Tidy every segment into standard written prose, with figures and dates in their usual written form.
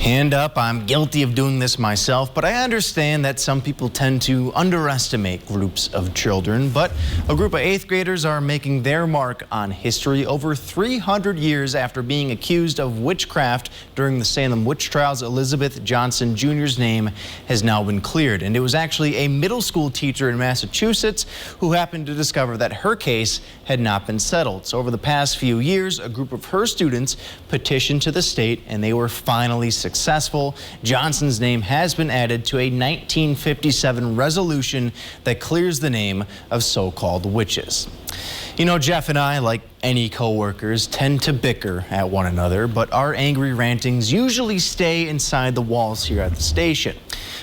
Hand up, I'm guilty of doing this myself, but I understand that some people tend to underestimate groups of children. But a group of 8th graders are making their mark on history over 300 years after being accused of witchcraft during the Salem witch trials. Elizabeth Johnson Jr.'s name has now been cleared, and it was actually a middle school teacher in Massachusetts who happened to discover that her case had not been settled. So over the past few years, a group of her students petitioned to the state, and they were finally successful. Johnson's name has been added to a 1957 resolution that clears the name of so-called witches. You know, Jeff and I, like any co-workers, tend to bicker at one another, but our angry rantings usually stay inside the walls here at the station.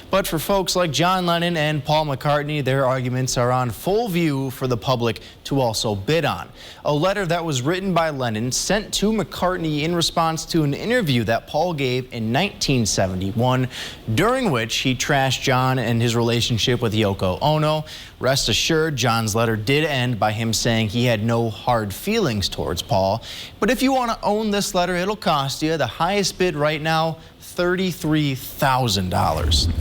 But for folks like John Lennon and Paul McCartney, their arguments are on full view for the public to also bid on. A letter that was written by Lennon sent to McCartney in response to an interview that Paul gave in 1971, during which he trashed John and his relationship with Yoko Ono. Rest assured, John's letter did end by him saying he had no hard feelings towards Paul. But if you want to own this letter, it'll cost you the highest bid right now, $33,000.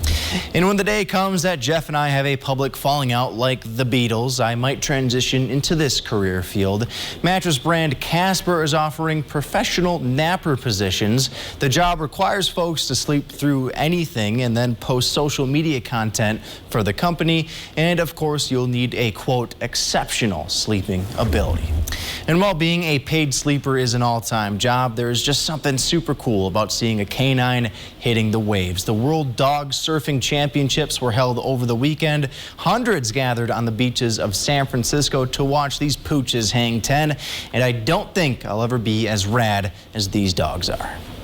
And when the day comes that Jeff and I have a public falling out like the Beatles, I might transition into this career field. Mattress brand Casper is offering professional napper positions. The job requires folks to sleep through anything and then post social media content for the company. And of course, you'll need a, quote, exceptional sleeping ability. And while being a paid sleeper is an all-time job, there is just something super cool about seeing a canine hitting the waves. The World Dog Surfing Championships were held over the weekend. Hundreds gathered on the beaches of San Francisco to watch these pooches hang 10, and I don't think I'll ever be as rad as these dogs are.